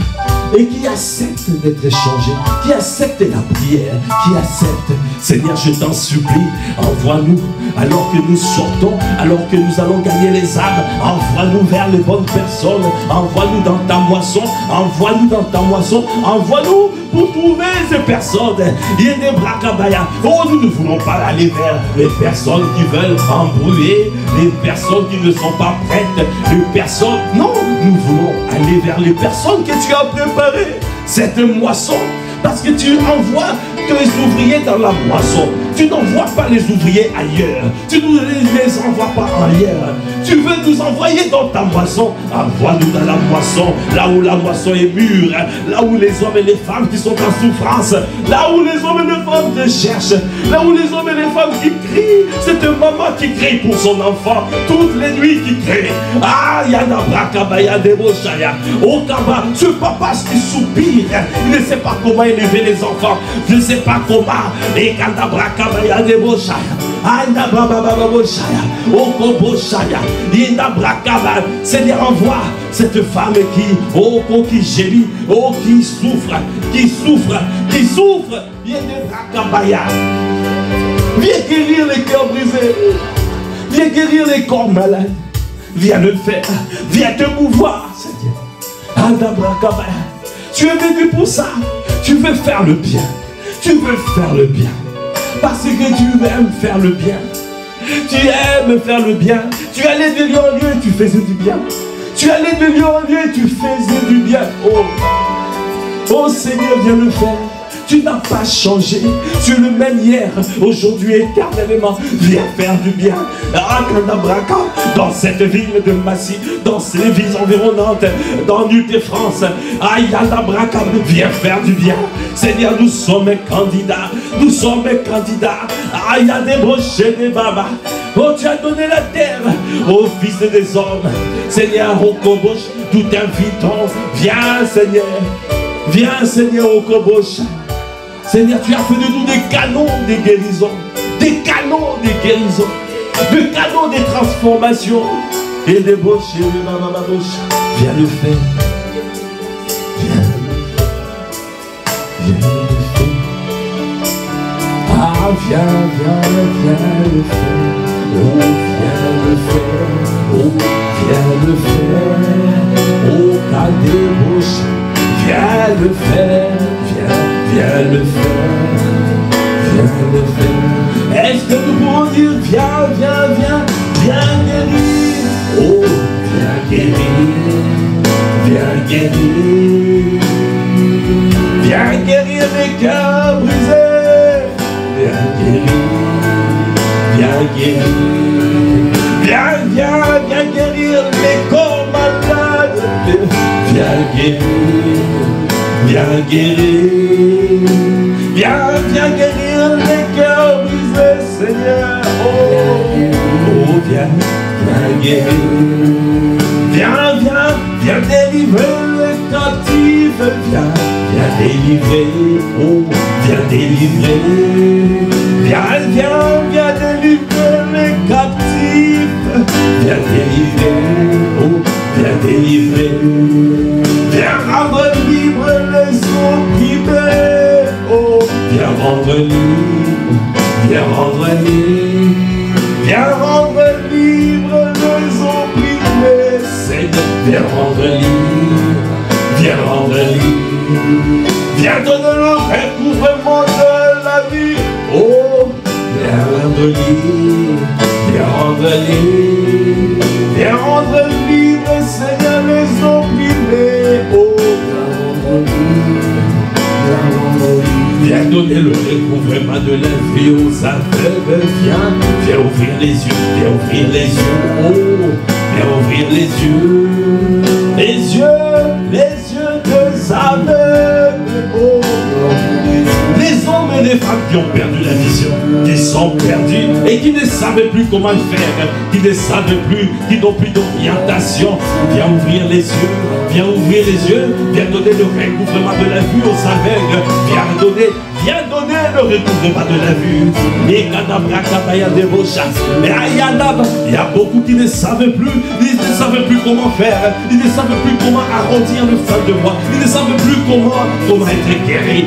[SPEAKER 1] et qui acceptent d'être changés, qui acceptent la prière, qui acceptent. Seigneur, je t'en supplie, envoie-nous alors que nous sortons, alors que nous allons gagner les âmes. Envoie-nous vers les bonnes personnes, envoie-nous dans ta moisson, envoie-nous dans ta moisson, envoie-nous pour trouver ces personnes. Il y a des bras cabaya. Oh, nous ne voulons pas aller vers les personnes qui veulent embrouiller, les personnes qui ne sont pas prêtes, les personnes. Non, nous voulons aller vers les personnes que tu as préparées. Cette moisson, parce que tu envoies les ouvriers dans la moisson. Tu n'envoies pas les ouvriers ailleurs. Tu ne les envoies pas ailleurs. Tu veux nous envoyer dans ta moisson. Envoie-nous dans la moisson, là où la moisson est mûre, là où les hommes et les femmes qui sont en souffrance, là où les hommes et les femmes te cherchent, là où les hommes et les femmes qui crient. Cette maman qui crie pour son enfant toutes les nuits, qui crie. Ah, yana brakabaya deboshaya. Oh kaba, ce papa qui soupire, il ne sait pas comment élever les enfants. Je ne sais pas comment. Et kanda brakabaya deboshaya. Anda babababoshaya. Okoboshaya. Inda brakaba. Seigneur, envoie cette femme qui gémit, qui souffre. Viens guérir les cœurs brisés. Viens guérir les corps malades. Viens le faire. Viens te mouvoir, Seigneur. Anda brakaba. Tu es venu pour ça. Tu veux faire le bien. Tu veux faire le bien. Parce que tu aimes faire le bien. Tu aimes faire le bien. Tu allais de lieu en lieu et tu faisais du bien. Tu allais de lieu en lieu et tu faisais du bien. Oh Seigneur, viens le faire. Tu n'as pas changé. Tu es le même hier, aujourd'hui, éternellement. Viens faire du bien. Dans cette ville de Massy, dans ces villes environnantes, dans Ile-de-France. Viens faire du bien. Seigneur, nous sommes candidats. Nous sommes candidats. Il y a des brochets, des babas. Oh, tu as donné la terre aux fils des hommes. Seigneur, au Kobosh, nous t'invitons. Viens, Seigneur. Viens, Seigneur, au Kobosh. Seigneur, tu as fait de nous des canons de guérison. Des canons de guérison. Des canons de transformation. Et des brochets, des babas. Viens le faire. Viens le faire. Ah, viens le faire. Oh, viens le faire. Oh, viens le faire. Oh, Kadebosh. Viens le faire. Viens le faire. Viens le faire. Est-ce que nous pouvons dire viens guérir. Oh, viens guérir. Viens guérir. Viens guérir les cœurs brisés. Viens guérir. Viens guérir. Viens guérir les corps malades. Viens guérir. Viens guérir. Viens guérir les cœurs brisés, Seigneur. Oh, viens guérir. Viens délivrer les captifs. Viens délivrer. Oh, viens délivrer. Viens délivrer les captifs. Viens délivrer. Oh, viens délivrer. Viens rendre libre les opprimés. Oh, viens rendre libre. Viens rendre libre. Viens rendre libre les opprimés. Seigneur, viens rendre libre. Viens rendre libre. Viens donner le recouvrement de la vie. Oh, viens rendre libre. Viens rendre libre. Viens rendre libre, Seigneur, les opprimés. Oh, viens donner le recouvrement de la vie aux aveugles. Viens ouvrir les yeux. Viens ouvrir les yeux. Oh, viens ouvrir les yeux. Les yeux des aveugles. Oh, les hommes et les femmes qui ont perdu la vision, qui sont perdus et qui ne savaient plus comment faire, qui ne savaient plus, qui n'ont plus d'orientation. Viens ouvrir les yeux, viens ouvrir les yeux, viens donner le recouvrement de la vue aux aveugles, viens donner le recouvrement de la vue. Et il y a beaucoup qui ne savaient plus, ils ne savaient plus comment faire, ils ne savaient plus comment arrondir le fin de mois, ils ne savaient plus comment être guéris,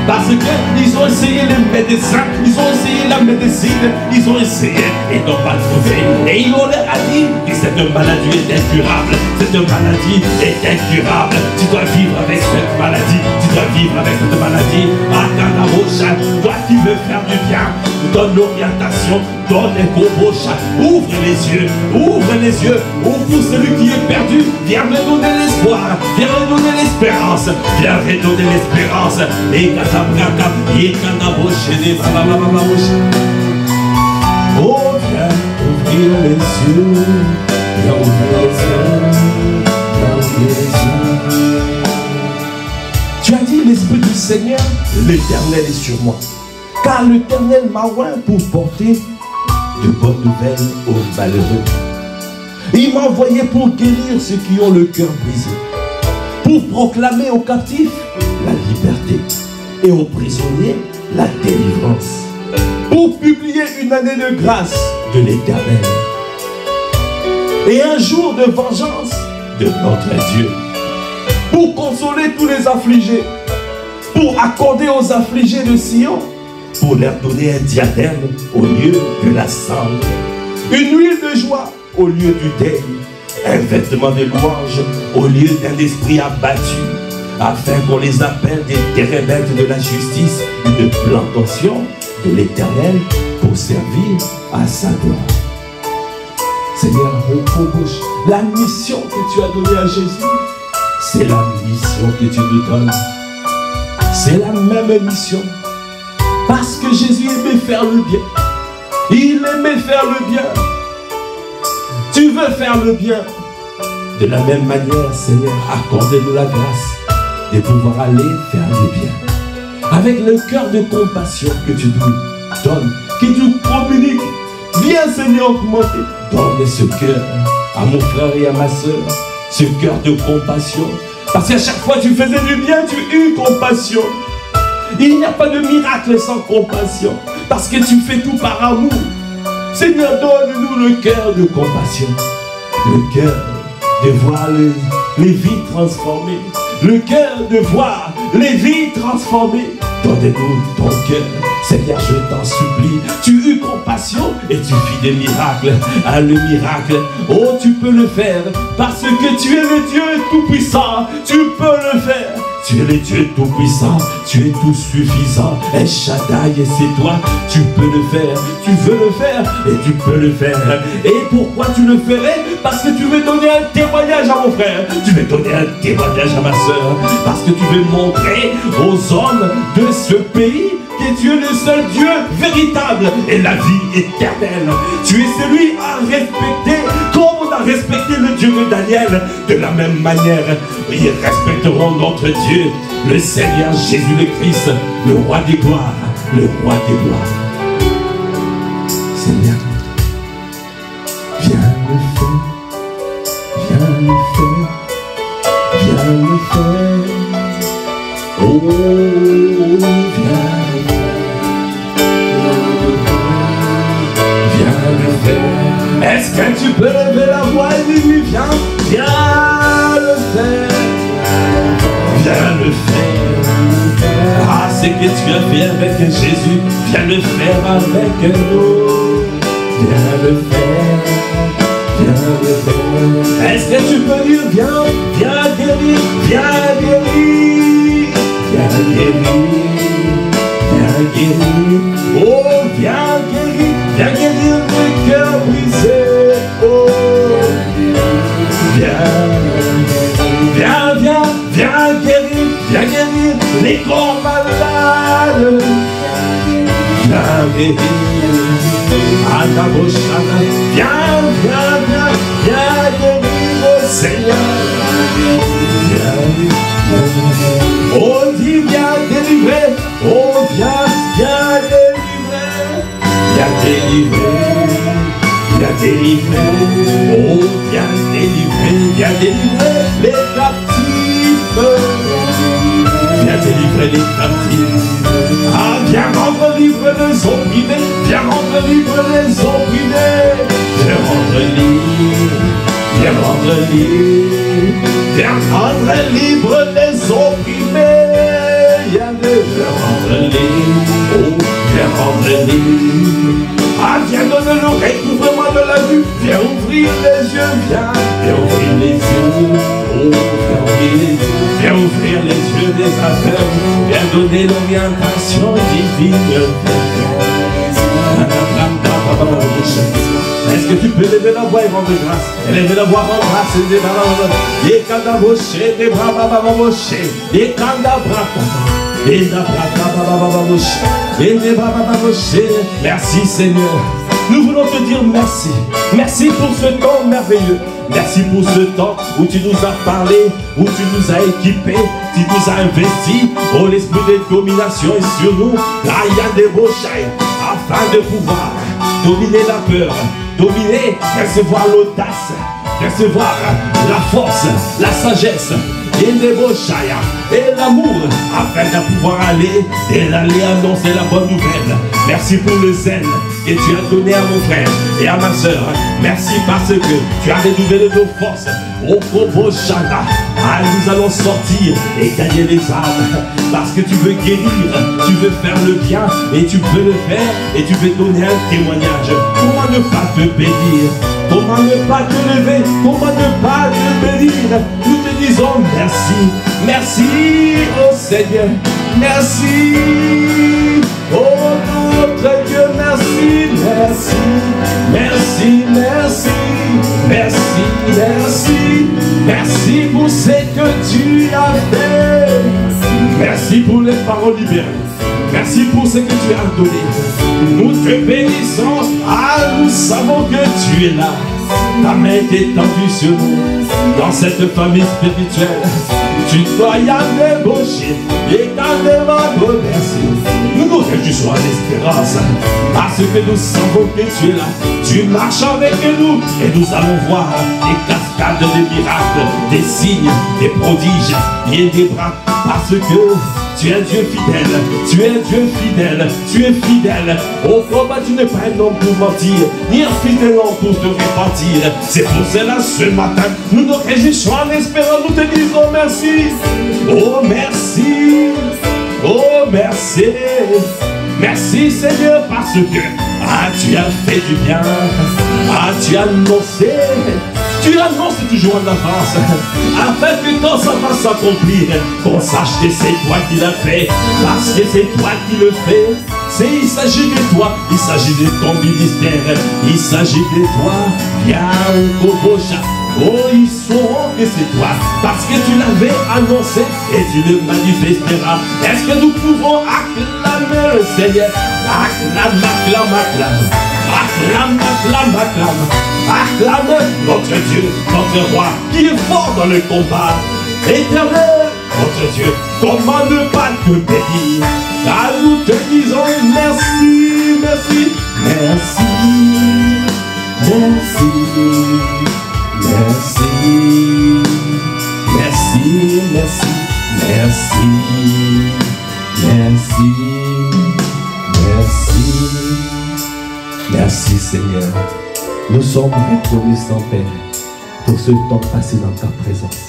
[SPEAKER 1] parce qu'ils ont essayé les médecins, ils ont essayé la médecine, ils ont essayé et n'ont pas trouvé. Et ils leur a dit que cette maladie est incurable, cette maladie est incurable. Tu dois vivre avec cette maladie, tu dois vivre avec cette maladie. Toi qui veux faire du bien, donne l'orientation, donne les cobocha, ouvre les yeux, ouvre celui qui est perdu, viens me donner l'espoir, viens me donner l'espérance, viens me donner l'espérance. Et oh, viens ouvrir les yeux, viens ouvrir les yeux, viens ouvrir les yeux. Tu as dit, l'Esprit du Seigneur, l'Éternel est sur moi. Car l'Éternel m'a oint pour porter de bonnes nouvelles aux malheureux. Il m'a envoyé pour guérir ceux qui ont le cœur brisé, pour proclamer aux captifs la liberté et aux prisonniers la délivrance, pour publier une année de grâce de l'Éternel et un jour de vengeance de notre Dieu, pour consoler tous les affligés, pour accorder aux affligés de Sion, pour leur donner un diadème au lieu de la cendre, une huile de joie au lieu du deuil, un vêtement de louange au lieu d'un esprit abattu, afin qu'on les appelle des térébintes de la justice, une plantation de l'Éternel pour servir à sa gloire. Seigneur, la mission que tu as donnée à Jésus, c'est la mission que tu nous donnes. c'est la même mission. Parce que Jésus aimait faire le bien. Il aimait faire le bien. Tu veux faire le bien. De la même manière, Seigneur, accorde-nous la grâce de pouvoir aller faire le bien. Avec le cœur de compassion que tu nous donnes, que tu communiques. Viens, Seigneur, augmenter. Donne ce cœur à mon frère et à ma soeur. Ce cœur de compassion. Parce qu'à chaque fois que tu faisais du bien, tu eus compassion. Il n'y a pas de miracle sans compassion. Parce que tu fais tout par amour. Seigneur, donne-nous le cœur de compassion. Le cœur de voir les vies transformées. Le cœur de voir les vies transformées. Donne-nous ton cœur. Seigneur, je t'en supplie. Tu eus compassion et tu fis des miracles. Ah, le miracle, oh, tu peux le faire. Parce que tu es le Dieu tout-puissant. Tu peux le faire. Tu es le Dieu tout-puissant, tu es tout suffisant. El Shaddai, et c'est toi, tu peux le faire, tu veux le faire et tu peux le faire. Et pourquoi tu le ferais? Parce que tu veux donner un témoignage à mon frère, tu veux donner un témoignage à ma soeur, parce que tu veux montrer aux hommes de ce pays que tu es le seul Dieu véritable et la vie éternelle. Tu es celui à respecter, comme on a respecté le Dieu de Daniel. De la même manière, ils respecteront notre Dieu, le Seigneur Jésus le Christ, le roi des gloires, le roi des gloires. Seigneur, viens le faire, viens le faire, viens le faire. Oh, viens. Est-ce que tu peux lever la voix et dire viens, viens le faire, viens le faire. Ah, c'est que tu as fait avec Jésus, viens le faire avec nous. Viens le faire, viens le faire. Est-ce que tu peux dire viens, viens guérir, viens guérir, viens guérir, viens guérir. Oh, viens guérir, viens guérir le cœur brisé. Oh, viens, viens, viens, viens guérir les corps malades. Viens guérir, Adaboshana. Viens, viens, viens, viens guérir, oh Seigneur. Viens, oh, dis, viens délivrer. Oh, viens, viens délivrer. Viens délivrer. Viens délivrer, oh, viens délivrer les captifs. Viens délivrer les captifs. Ah, viens rendre libre les opprimés. Viens rendre libre les opprimés. Viens rendre libre. Viens rendre libre. Viens rendre libre les opprimés. Viens rendre libre. Oh, viens rendre libre. Ah, viens donner le recouvrement de la vue. Viens ouvrir les yeux, viens ouvrir les yeux. Oh, viens ouvrir les yeux. Viens ouvrir les yeux des affaires. Viens donner l'orientation divine. Est-ce que tu peux lever la voix et rendre grâce? Lever la voix, rendre grâce. Merci Seigneur. Nous voulons te dire merci. Merci pour ce temps merveilleux. Merci pour ce temps où tu nous as parlé, où tu nous as équipés, tu nous as investis. Oh, l'esprit de domination est sur nous. Afin de pouvoir dominer la peur, dominer, recevoir l'audace, recevoir la force, la sagesse, et l'amour, afin de pouvoir aller et d'aller annoncer la bonne nouvelle. Merci pour le zèle que tu as donné à mon frère et à ma soeur. Merci parce que tu as renouvelé nos forces. Au Kobo Shana, ah, nous allons sortir et gagner les âmes. Parce que tu veux guérir, tu veux faire le bien et tu peux le faire et tu veux donner un témoignage. Comment ne pas te bénir? Comment ne pas te lever? Comment ne pas te bénir? Nous te disons merci. Merci, oh Seigneur. Merci. Oh notre Dieu, merci. Merci. Merci, merci. Merci, merci. Merci pour ce que tu as fait. Merci pour les paroles libérées. Merci pour ce que tu as donné. Nous te bénissons. Ah, nous savons que tu es là. Ta main est étendue sur nous. Dans cette famille spirituelle, tu dois y aller, boucher. Et calmement, merci. Nous nous réjouissons en espérance. Parce que nous savons que tu es là. Tu marches avec nous. Et nous allons voir des cascades de miracles, des signes, des prodiges et des bras. Parce que tu es Dieu fidèle, tu es Dieu fidèle, tu es fidèle. Au fond, tu n'es pas un homme pour mentir, ni un fidèle homme pour te repentir. C'est pour cela, ce matin, nous nous réjouissons en espérant, nous te disons merci. Oh merci, oh merci. Merci Seigneur, parce que tu as fait du bien, tu as annoncé. Tu annonces toujours en avance, afin que quand ça va s'accomplir, qu'on sache que c'est toi qui l'as fait, parce que c'est toi qui le fais. Il s'agit de toi, il s'agit de ton ministère, il s'agit de toi. Oh, ils sauront que c'est toi, parce que tu l'avais annoncé et tu le manifesteras. Est-ce que nous pouvons acclamer le Seigneur? Acclame, acclame, acclame. Acclame, acclame, acclame. Acclame notre Dieu, notre roi, qui est fort dans le combat. Éternel, notre Dieu, comment ne pas te bénir? Car nous te disons merci, merci, merci, merci, merci, merci, merci, merci, merci, merci, merci Seigneur. Nous sommes reconnaissants, Père, pour ce temps passé dans ta présence.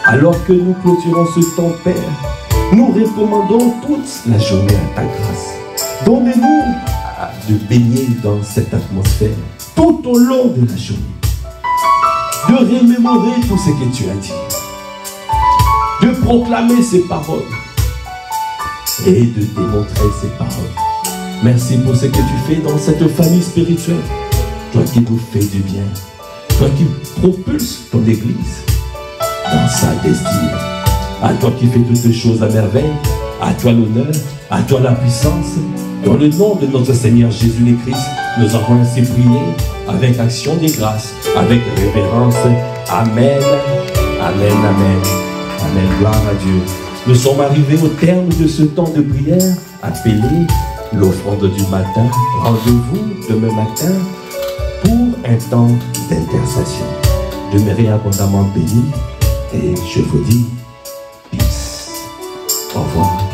[SPEAKER 1] Alors que nous clôturons ce temps, Père, nous recommandons toute la journée à ta grâce. Donnez-nous de baigner dans cette atmosphère tout au long de la journée. De remémorer tout ce que tu as dit. De proclamer ces paroles. Et de démontrer ces paroles. Merci pour ce que tu fais dans cette famille spirituelle. Toi qui nous fais du bien. Toi qui propulses ton église dans sa destinée. À toi qui fais toutes choses à merveille. À toi l'honneur. À toi la puissance. Dans le nom de notre Seigneur Jésus le Christ, nous avons ainsi prié avec action de grâce, avec révérence. Amen. Amen, amen. Amen. Gloire à Dieu. Nous sommes arrivés au terme de ce temps de prière appelé l'offrande du matin. Rendez-vous demain matin pour un temps d'intercession. Demeurez abondamment bénis et je vous dis peace. Au revoir.